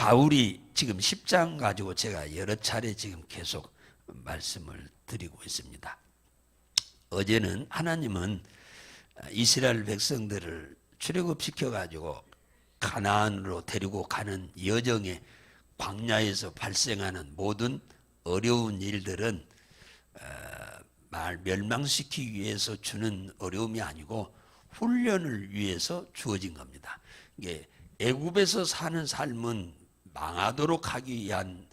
바울이 지금 10장 가지고 제가 여러 차례 지금 계속 말씀을 드리고 있습니다. 어제는 하나님은 이스라엘 백성들을 출애굽시켜 가지고 가나안으로 데리고 가는 여정에 광야에서 발생하는 모든 어려운 일들은 멸망시키기 위해서 주는 어려움이 아니고 훈련을 위해서 주어진 겁니다. 이게 애굽에서 사는 삶은 망하도록 하기 위한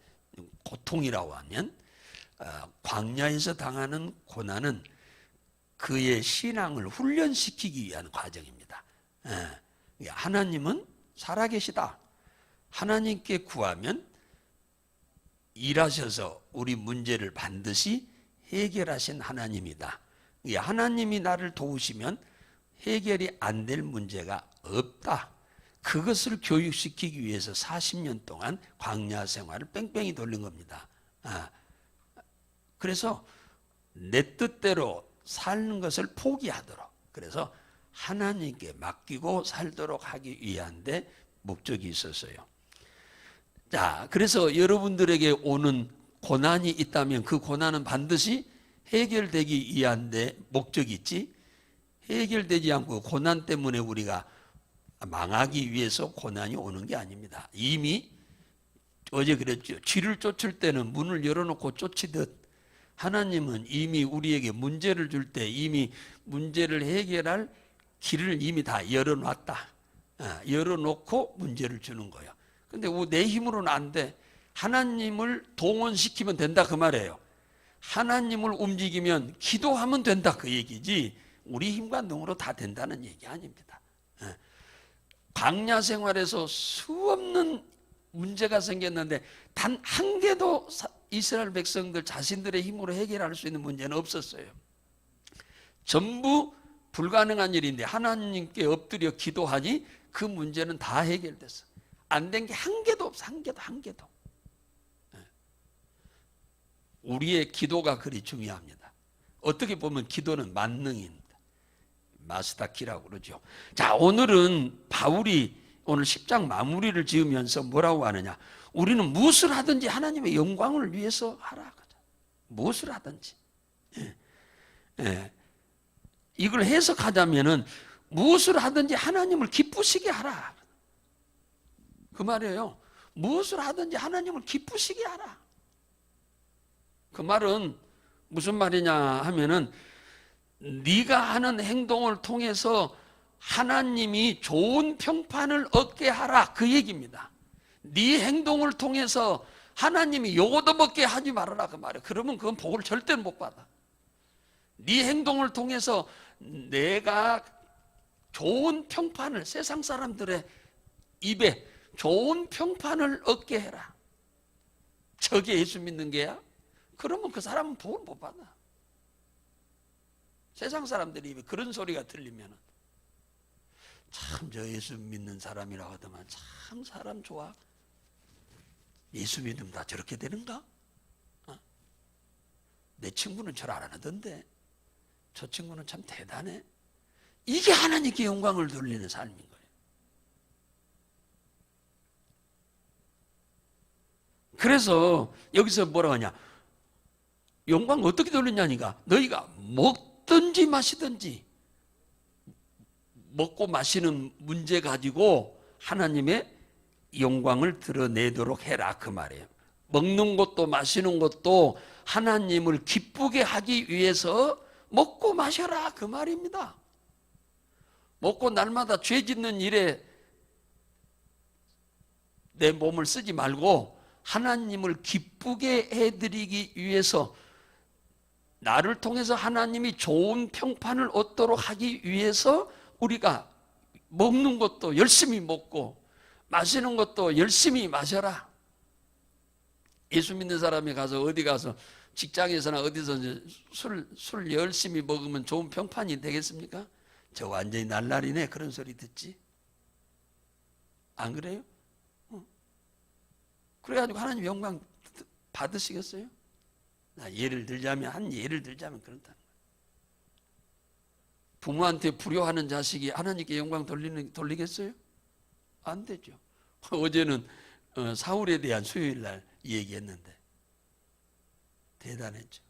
고통이라고 하면 광야에서 당하는 고난은 그의 신앙을 훈련시키기 위한 과정입니다. 하나님은 살아계시다. 하나님께 구하면 일하셔서 우리 문제를 반드시 해결하신 하나님이다. 하나님이 나를 도우시면 해결이 안 될 문제가 없다. 그것을 교육시키기 위해서 40년 동안 광야 생활을 뺑뺑이 돌린 겁니다. 그래서 내 뜻대로 사는 것을 포기하도록, 그래서 하나님께 맡기고 살도록 하기 위한데 목적이 있었어요. 자, 그래서 여러분들에게 오는 고난이 있다면 그 고난은 반드시 해결되기 위한데 목적이 있지, 해결되지 않고 고난 때문에 우리가 망하기 위해서 고난이 오는 게 아닙니다. 이미 어제 그랬죠. 쥐를 쫓을 때는 문을 열어놓고 쫓이듯 하나님은 이미 우리에게 문제를 줄 때 이미 문제를 해결할 길을 이미 다 열어놨다. 열어놓고 문제를 주는 거예요. 근데 내 힘으로는 안 돼. 하나님을 동원시키면 된다 그 말이에요. 하나님을 움직이면 기도하면 된다 그 얘기지 우리 힘과 능으로 다 된다는 얘기 아닙니다. 광야 생활에서 수없는 문제가 생겼는데 단 한 개도 이스라엘 백성들 자신들의 힘으로 해결할 수 있는 문제는 없었어요. 전부 불가능한 일인데 하나님께 엎드려 기도하니 그 문제는 다 해결됐어. 안 된 게 한 개도 없어. 한 개도. 우리의 기도가 그리 중요합니다. 어떻게 보면 기도는 만능입니다. 마스터키라고 그러죠. 자, 오늘은 바울이 오늘 10장 마무리를 지으면서 뭐라고 하느냐. 우리는 무엇을 하든지 하나님의 영광을 위해서 하라. 무엇을 하든지. 이걸 해석하자면은 무엇을 하든지 하나님을 기쁘시게 하라. 그 말이에요. 무엇을 하든지 하나님을 기쁘시게 하라. 그 말은 무슨 말이냐 하면은 네가 하는 행동을 통해서 하나님이 좋은 평판을 얻게 하라 그 얘기입니다. 네 행동을 통해서 하나님이 요거도 먹게 하지 말아라 그 말이에요. 그러면 그건 복을 절대 못 받아. 네 행동을 통해서 내가 좋은 평판을 세상 사람들의 입에 좋은 평판을 얻게 해라. 저게 예수 믿는 게야? 그러면 그 사람은 복을 못 받아. 세상 사람들이 입에 그런 소리가 들리면 참 저 예수 믿는 사람이라고 하더만 참 사람 좋아. 예수 믿으면 다 저렇게 되는가? 내 친구는 절 안 하던데 저 친구는 참 대단해. 이게 하나님께 영광을 돌리는 삶인 거예요. 그래서 여기서 뭐라고 하냐, 영광 어떻게 돌리냐니까 너희가 먹든지 마시든지 먹고 마시는 문제 가지고 하나님의 영광을 드러내도록 해라 그 말이에요. 먹는 것도 마시는 것도 하나님을 기쁘게 하기 위해서 먹고 마셔라 그 말입니다. 먹고 날마다 죄 짓는 일에 내 몸을 쓰지 말고 하나님을 기쁘게 해드리기 위해서, 나를 통해서 하나님이 좋은 평판을 얻도록 하기 위해서 우리가 먹는 것도 열심히 먹고 마시는 것도 열심히 마셔라. 예수 믿는 사람이 가서 어디 가서 직장에서나 어디서 술 열심히 먹으면 좋은 평판이 되겠습니까? 저 완전히 날라리네 그런 소리 듣지? 안 그래요? 그래가지고 하나님 영광 받으시겠어요? 한 예를 들자면 그렇다는 거예요. 부모한테 불효하는 자식이 하나님께 영광 돌리겠어요? 안 되죠. 어제는 사울에 대한 수요일 날 얘기했는데 대단했죠.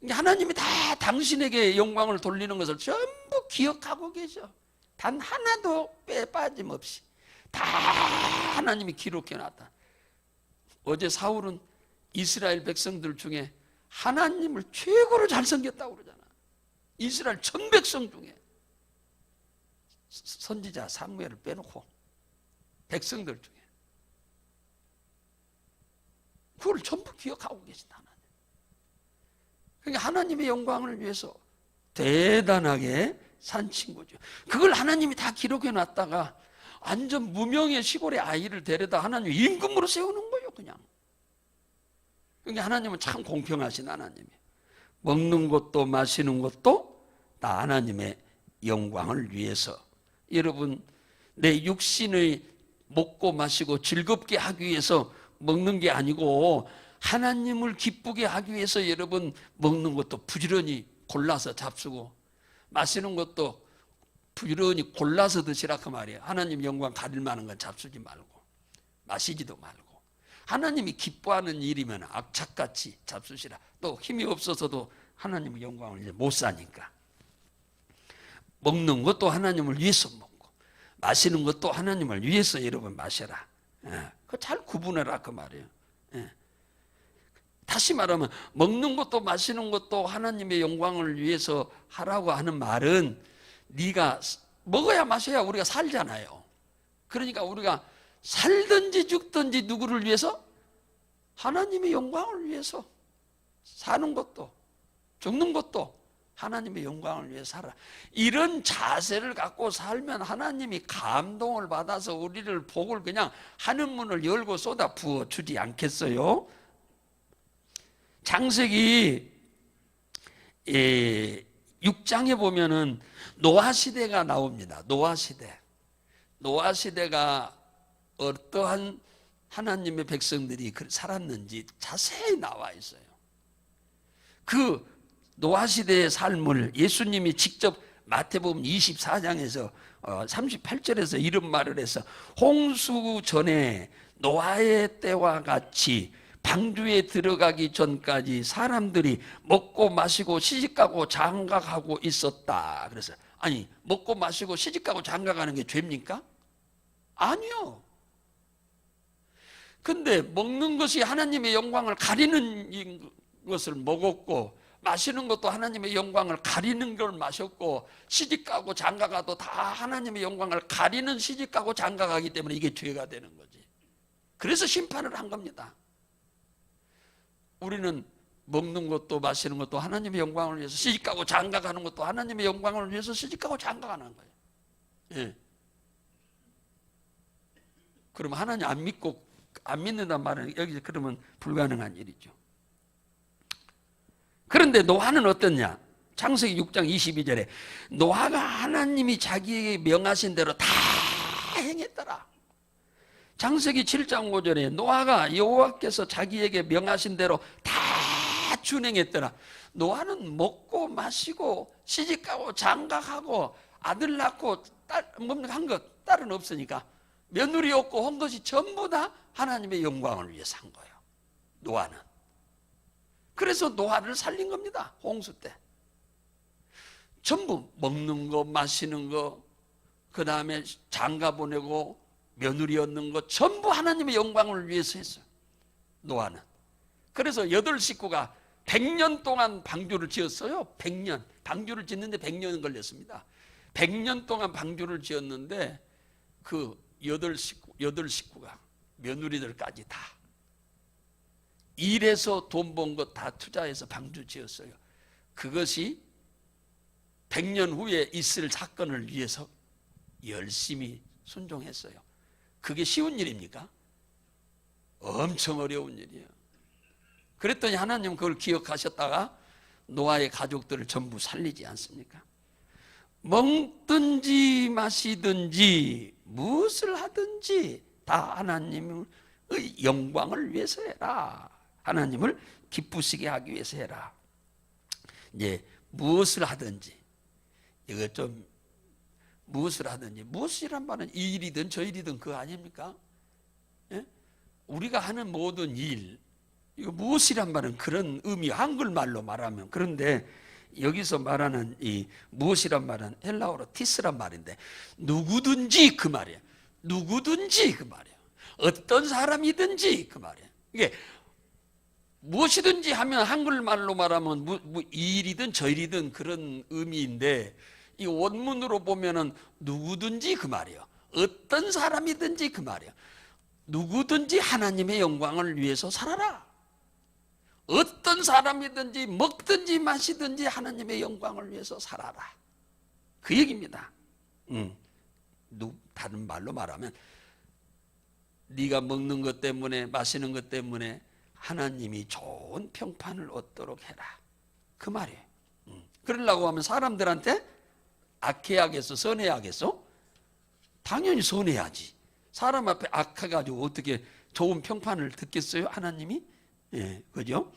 하나님이 다 당신에게 영광을 돌리는 것을 전부 기억하고 계셔. 단 하나도 빠짐없이 다 하나님이 기록해놨다. 어제 사울은 이스라엘 백성들 중에 하나님을 최고로 잘 섬겼다고 그러잖아. 이스라엘 전 백성 중에 선지자 사무엘을 빼놓고 백성들 중에 그걸 전부 기억하고 계신다. 하나님. 그러니까 하나님의 영광을 위해서 대단하게 산 친구죠. 그걸 하나님이 다 기록해 놨다가 완전 무명의 시골의 아이를 데려다 하나님 임금으로 세우는 거예요. 그냥. 그러니까 하나님은 참 공평하신 하나님이에요. 먹는 것도 마시는 것도 다 하나님의 영광을 위해서. 여러분, 내 육신의 먹고 마시고 즐겁게 하기 위해서 먹는 게 아니고 하나님을 기쁘게 하기 위해서 여러분 먹는 것도 부지런히 골라서 잡수고 마시는 것도 부지런히 골라서 드시라 그 말이에요. 하나님 영광 가릴 만한 건 잡수지 말고 마시지도 말고 하나님이 기뻐하는 일이면 악착같이 잡수시라. 또 힘이 없어서도 하나님의 영광을 이제 못 사니까 먹는 것도 하나님을 위해서 먹고 마시는 것도 하나님을 위해서 여러분 마셔라. 그 잘 구분해라 그 말이에요. 다시 말하면 먹는 것도 마시는 것도 하나님의 영광을 위해서 하라고 하는 말은 네가 먹어야 마셔야 우리가 살잖아요. 그러니까 우리가 살든지 죽든지 누구를 위해서? 하나님의 영광을 위해서 사는 것도 죽는 것도 하나님의 영광을 위해서 살아. 이런 자세를 갖고 살면 하나님이 감동을 받아서 우리를 복을 그냥 하늘 문을 열고 쏟아 부어 주지 않겠어요? 창세기 6장에 보면은 노아 시대가 나옵니다. 노아 시대. 노아 시대가 어떠한 하나님의 백성들이 살았는지 자세히 나와 있어요. 그 노아 시대의 삶을 예수님이 직접 마태복음 24장에서 38절에서 이런 말을 해서 홍수 전에 노아의 때와 같이 방주에 들어가기 전까지 사람들이 먹고 마시고 시집가고 장가가고 있었다. 그래서 아니 먹고 마시고 시집가고 장가가는 게 죄입니까? 아니요. 근데 먹는 것이 하나님의 영광을 가리는 것을 먹었고 마시는 것도 하나님의 영광을 가리는 걸 마셨고 시집가고 장가가도 다 하나님의 영광을 가리는 시집가고 장가가기 때문에 이게 죄가 되는 거지. 그래서 심판을 한 겁니다. 우리는 먹는 것도 마시는 것도 하나님의 영광을 위해서 시집가고 장가가는 것도 하나님의 영광을 위해서 시집가고 장가가는 거예요. 예. 그럼 하나님 안 믿고 안 믿는단 말은 여기서 그러면 불가능한 일이죠. 그런데 노아는 어떻냐? 창세기 6장 22절에 노아가 하나님이 자기에게 명하신 대로 다 행했더라. 창세기 7장 5절에 노아가 여호와께서 자기에게 명하신 대로 다 준행했더라. 노아는 먹고 마시고 시집가고 장가가고 아들 낳고 딸 한 것 딸은 없으니까 며느리 없고 한 것이 전부 다 하나님의 영광을 위해서 한 거예요. 노아는. 그래서 노아를 살린 겁니다. 홍수 때. 전부 먹는 거 마시는 거 그 다음에 장가 보내고 며느리 얻는 거 전부 하나님의 영광을 위해서 했어요. 노아는. 그래서 8식구가 100년 동안 방주를 지었어요. 100년. 방주를 짓는데 100년 걸렸습니다. 100년 동안 방주를 지었는데 그 8식구가 며느리들까지 다 일해서 돈 번 것 다 투자해서 방주 지었어요. 그것이 100년 후에 있을 사건을 위해서 열심히 순종했어요. 그게 쉬운 일입니까? 엄청 어려운 일이에요. 그랬더니 하나님 그걸 기억하셨다가 노아의 가족들을 전부 살리지 않습니까? 먹든지 마시든지 무엇을 하든지 다 하나님의 영광을 위해서 해라. 하나님을 기쁘시게 하기 위해서 해라. 이제 무엇을 하든지 이거 좀 무엇을 하든지 무엇이란 말은 이 일이든 저 일이든 그거 아닙니까? 예? 우리가 하는 모든 일, 이거 무엇이란 말은 그런 의미, 한글말로 말하면. 그런데 여기서 말하는 이 무엇이란 말은 헬라어로 티스란 말인데, 누구든지 그 말이에요. 누구든지 그 말이에요. 어떤 사람이든지 그 말이에요. 이게 무엇이든지 하면 한글말로 말하면 이 일이든 저 일이든 그런 의미인데, 이 원문으로 보면은 누구든지 그 말이에요. 어떤 사람이든지 그 말이에요. 누구든지 하나님의 영광을 위해서 살아라. 어떤 사람이든지 먹든지 마시든지 하나님의 영광을 위해서 살아라. 그 얘기입니다. 다른 말로 말하면 네가 먹는 것 때문에 마시는 것 때문에 하나님이 좋은 평판을 얻도록 해라. 그 말이에요. 그러려고 하면 사람들한테 악해야겠어? 선해야겠어? 당연히 선해야지. 사람 앞에 악해가지고 어떻게 좋은 평판을 듣겠어요? 하나님이? 예, 그죠?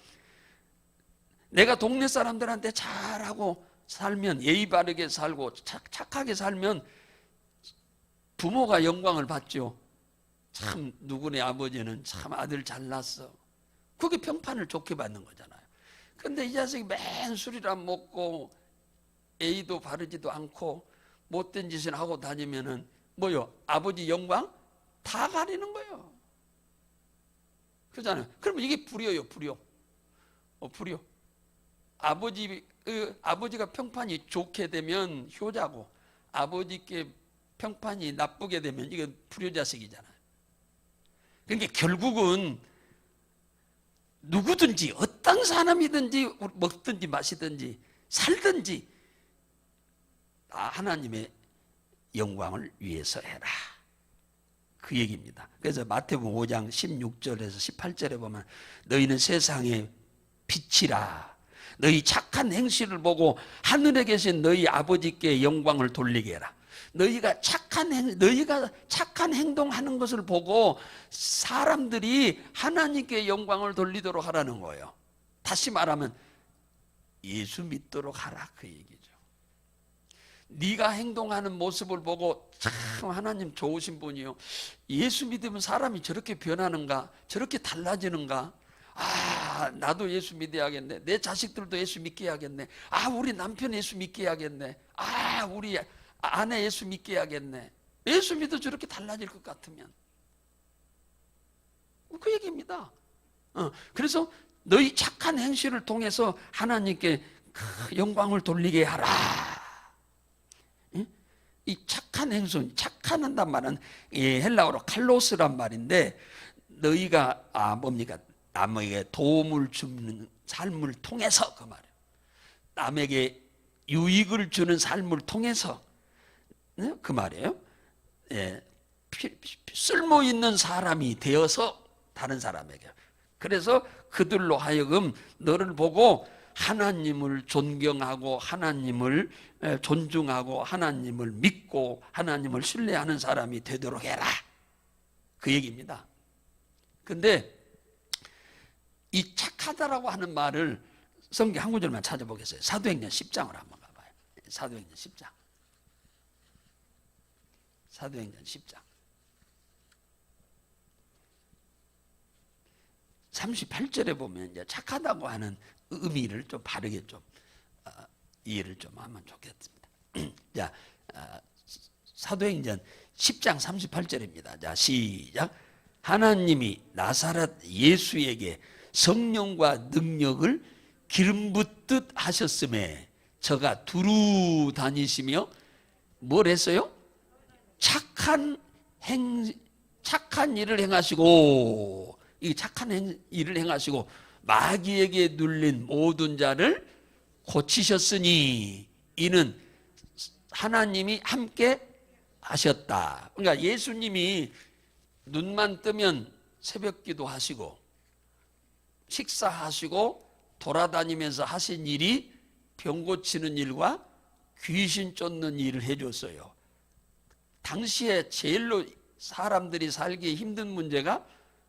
내가 동네 사람들한테 잘하고 살면, 예의 바르게 살고 착하게 살면 부모가 영광을 받죠. 참 누구네 아버지는 참 아들 잘났어. 그게 평판을 좋게 받는 거잖아요. 근데 이 자식이 맨 술이랑 먹고 예의도 바르지도 않고 못된 짓을 하고 다니면은 뭐요? 아버지 영광 다 가리는 거예요. 그렇잖아요. 그러면 이게 불효요, 불효. 불효. 아버지가 평판이 좋게 되면 효자고, 아버지께 평판이 나쁘게 되면 이건 불효자식이잖아요. 그러니까 결국은 누구든지 어떤 사람이든지 먹든지 마시든지 살든지 하나님의 영광을 위해서 해라. 그 얘기입니다. 그래서 마태복음 5장 16절에서 18절에 보면 너희는 세상의 빛이라. 너희 착한 행실을 보고 하늘에 계신 너희 아버지께 영광을 돌리게 해라. 너희가 착한 행동하는 것을 보고 사람들이 하나님께 영광을 돌리도록 하라는 거예요. 다시 말하면 예수 믿도록 하라, 그 얘기죠. 네가 행동하는 모습을 보고 참 하나님 좋으신 분이요, 예수 믿으면 사람이 저렇게 변하는가, 저렇게 달라지는가, 나도 예수 믿어야겠네, 내 자식들도 예수 믿게 해야겠네, 우리 남편 예수 믿게 해야겠네, 우리 아내 예수 믿게 해야겠네. 예수 믿어 저렇게 달라질 것 같으면, 그 얘기입니다. 그래서 너희 착한 행실을 통해서 하나님께 영광을 돌리게 하라. 이 착한 행동, 착한한단 말은 헬라어로 칼로스란 말인데, 너희가 뭡니까? 남에게 도움을 주는 삶을 통해서, 그 말이에요. 남에게 유익을 주는 삶을 통해서, 그 말이에요. 쓸모 있는 사람이 되어서 다른 사람에게. 그래서 그들로 하여금 너를 보고 하나님을 존경하고 하나님을 존중하고 하나님을 믿고 하나님을 신뢰하는 사람이 되도록 해라. 그 얘기입니다. 근데 이 착하다라고 하는 말을 성경 한 구절만 찾아보겠어요. 사도행전 10장으로 한번 가봐요. 사도행전 10장. 사도행전 10장 38절에 보면 이제 착하다고 하는 의미를 좀 바르게 좀 이해를 좀 하면 좋겠습니다. 자, 사도행전 10장 38절입니다. 자, 시작. 하나님이 나사렛 예수에게 성령과 능력을 기름 붓듯 하셨음에 저가 두루 다니시며 뭘 했어요? 착한 일을 행하시고, 이 착한 일을 행하시고 마귀에게 눌린 모든 자를 고치셨으니 이는 하나님이 함께 하셨다. 그러니까 예수님이 눈만 뜨면 새벽기도 하시고 식사하시고 돌아다니면서 하신 일이 병 고치는 일과 귀신 쫓는 일을 해줬어요. 당시에 제일로 사람들이 살기 힘든 문제가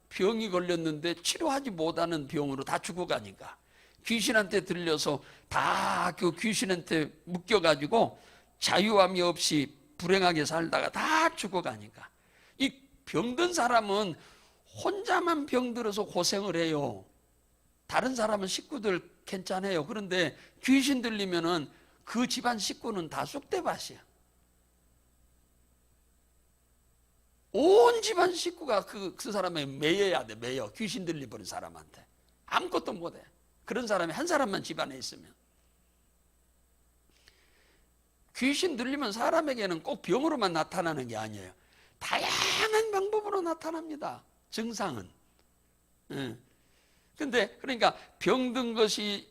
병이 걸렸는데 치료하지 못하는 병으로 다 죽어가니까, 귀신한테 들려서 다 그 귀신한테 묶여가지고 자유함이 없이 불행하게 살다가 다 죽어가니까, 이 병든 사람은 혼자만 병들어서 고생을 해요. 다른 사람은 식구들 괜찮아요. 그런데 귀신 들리면은 그 집안 식구는 다 쑥대밭이야. 온 집안 식구가 그 사람에 매여야 돼. 매여. 귀신 들려버린 사람한테 아무것도 못해. 그런 사람이 한 사람만 집안에 있으면. 귀신 들리면 사람에게는 꼭 병으로만 나타나는 게 아니에요. 다양한 방법으로 나타납니다. 증상은. 근데 그러니까 병든 것이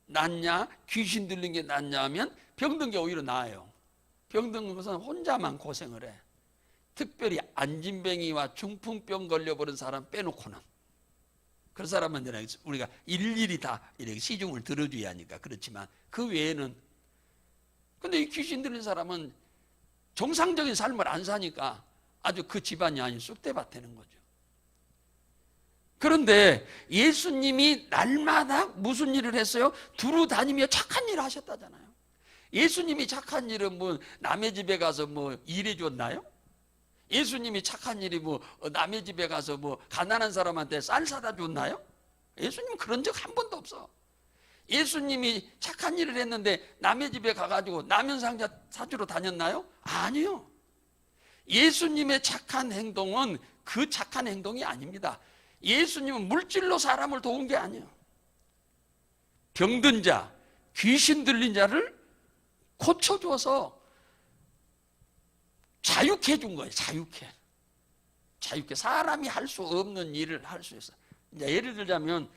낫냐 귀신 들린 게 낫냐 하면 병든 게 오히려 나아요. 병든 것은 혼자만 고생을 해. 특별히 안진뱅이와 중풍병 걸려버린 사람 빼놓고는. 그런 사람은 우리가 일일이 다 이렇게 시중을 들어줘야 하니까 그렇지만 그 외에는. 근데 이 귀신 들린 사람은 정상적인 삶을 안 사니까 아주 그 집안이 아닌 쑥대밭 되는 거죠. 그런데 예수님이 날마다 무슨 일을 했어요? 두루 다니며 착한 일을 하셨다잖아요. 예수님이 착한 일은 뭐 남의 집에 가서 뭐 일해 줬나요? 예수님이 착한 일이 뭐 남의 집에 가서 뭐 가난한 사람한테 쌀 사다 줬나요? 예수님은 그런 적 한 번도 없어. 예수님이 착한 일을 했는데 남의 집에 가가지고 라면 상자 사주러 다녔나요? 아니요. 예수님의 착한 행동은 그 착한 행동이 아닙니다. 예수님은 물질로 사람을 도운 게 아니에요. 병든 자, 귀신 들린 자를 고쳐줘서 자유케 해준 거예요. 자유케. 사람이 할 수 없는 일을 할 수 있어요. 이제 예를 들자면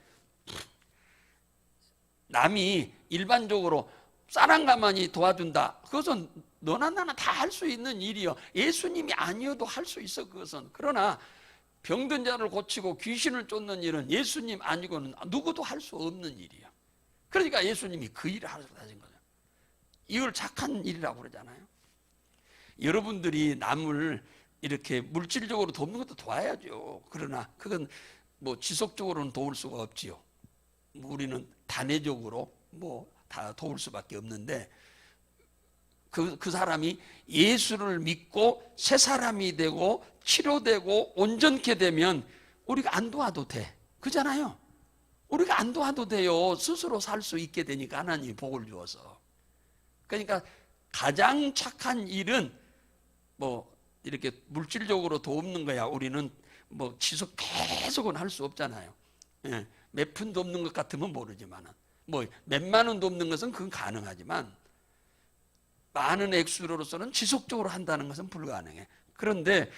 남이 일반적으로 쌀한가마니 도와준다. 그것은 너나 나나 다 할 수 있는 일이요. 예수님이 아니어도 할 수 있어 그것은. 그러나 병든 자를 고치고 귀신을 쫓는 일은 예수님 아니고는 누구도 할 수 없는 일이에요. 그러니까 예수님이 그 일을 하셔서 하신 거죠. 이걸 착한 일이라고 그러잖아요. 여러분들이 남을 이렇게 물질적으로 돕는 것도 도와야죠. 그러나 그건 뭐 지속적으로는 도울 수가 없지요. 우리는 단회적으로 뭐 다 도울 수밖에 없는데 그 사람이 예수를 믿고 새 사람이 되고 치료되고 온전케 되면 우리가 안 도와도 돼. 그잖아요. 우리가 안 도와도 돼요. 스스로 살 수 있게 되니까 하나님이 복을 주어서. 그러니까 가장 착한 일은 뭐 이렇게 물질적으로 돕는 거야. 우리는 뭐 지속 계속은 할 수 없잖아요. 예, 몇 푼 돕는 것 같으면 모르지만 뭐 몇만 원 돕는 것은 그건 가능하지만 많은 액수로서는 지속적으로 한다는 것은 불가능해. 그런데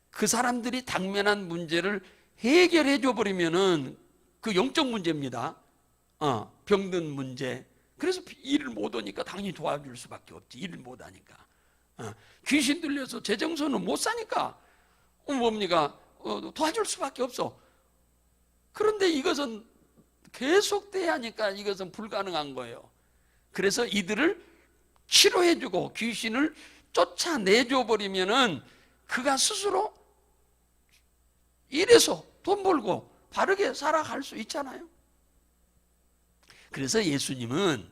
그 사람들이 당면한 문제를 해결해 줘 버리면은 그 영적 문제입니다. 병든 문제. 그래서 일을 못 하니까 당연히 도와줄 수밖에 없지. 일을 못 하니까. 귀신 들려서 재정서는 못 사니까 뭡니까? 도와줄 수밖에 없어. 그런데 이것은 계속돼야 하니까 이것은 불가능한 거예요. 그래서 이들을 치료해주고 귀신을 쫓아내줘 버리면은 그가 스스로 일해서 돈 벌고 바르게 살아갈 수 있잖아요. 그래서 예수님은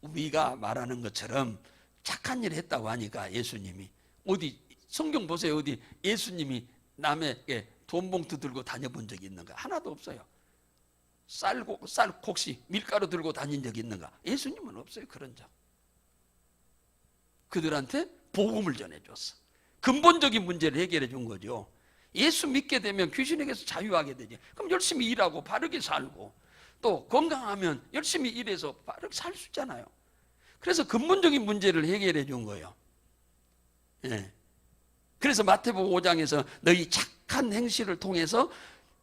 우리가 말하는 것처럼 착한 일을 했다고 하니까 예수님이 어디 성경 보세요. 어디 예수님이 남에게 돈 봉투 들고 다녀본 적이 있는가? 하나도 없어요. 쌀 곡식 밀가루 들고 다닌 적이 있는가? 예수님은 없어요. 그런 적. 그들한테 복음을 전해줬어. 근본적인 문제를 해결해 준 거죠. 예수 믿게 되면 귀신에게서 자유하게 되지. 그럼 열심히 일하고 바르게 살고 또 건강하면 열심히 일해서 바르게 살 수 있잖아요. 그래서 근본적인 문제를 해결해 준 거예요. 예. 그래서 마태복음 5장에서 너희 착한 행실을 통해서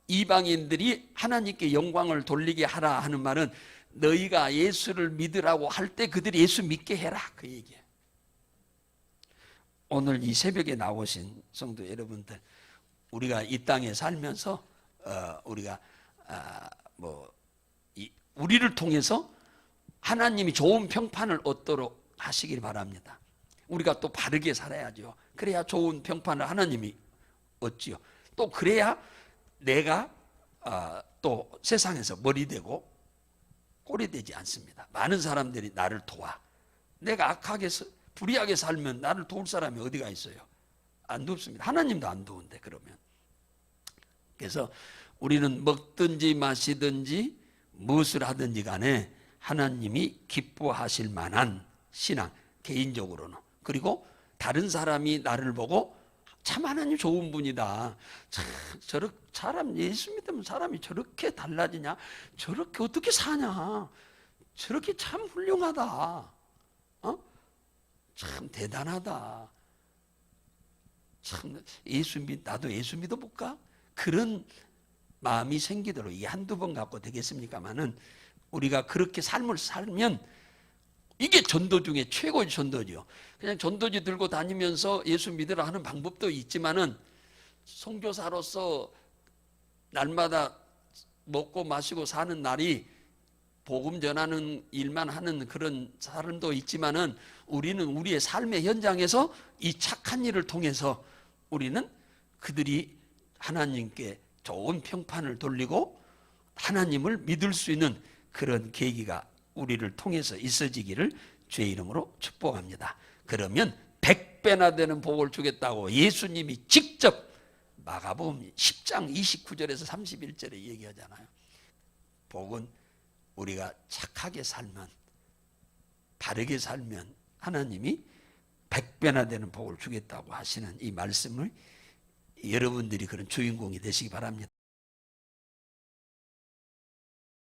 이방인들이 하나님께 영광을 돌리게 하라 하는 말은 너희가 예수를 믿으라고 할 때 그들이 예수 믿게 해라 그 얘기예요. 오늘 이 새벽에 나오신 성도 여러분들, 우리가 이 땅에 살면서 우리가 우리를 통해서 하나님이 좋은 평판을 얻도록 하시길 바랍니다. 우리가 또 바르게 살아야죠. 그래야 좋은 평판을 하나님이 얻지요. 또 그래야 내가 또 세상에서 머리 되고 꼴이 되지 않습니다. 많은 사람들이 나를 도와. 내가 악하게 불의하게 살면 나를 도울 사람이 어디가 있어요? 안 돕습니다. 하나님도 안 도운데 그러면. 그래서 우리는 먹든지 마시든지 무엇을 하든지 간에 하나님이 기뻐하실 만한 신앙, 개인적으로는. 그리고 다른 사람이 나를 보고 참 하나님 좋은 분이다. 사람 예수 믿으면 사람이 저렇게 달라지냐? 저렇게 어떻게 사냐? 저렇게 참 훌륭하다. 참 대단하다. 참 나도 예수 믿어볼까? 그런 마음이 생기도록 이게 한두 번 갖고 되겠습니까마는 우리가 그렇게 삶을 살면 이게 전도 중에 최고의 전도죠. 그냥 전도지 들고 다니면서 예수 믿으라 하는 방법도 있지만은 선교사로서 날마다 먹고 마시고 사는 날이 복음 전하는 일만 하는 그런 사람도 있지만은 우리는 우리의 삶의 현장에서 이 착한 일을 통해서 우리는 그들이 하나님께 좋은 평판을 돌리고 하나님을 믿을 수 있는 그런 계기가 우리를 통해서 있어지기를 주의 이름으로 축복합니다. 그러면 100배나 되는 복을 주겠다고 예수님이 직접 마가복음 10장 29절에서 31절에 얘기하잖아요. 복은 우리가 착하게 살면, 바르게 살면 하나님이 100배나 되는 복을 주겠다고 하시는 이 말씀을 여러분들이 그런 주인공이 되시기 바랍니다.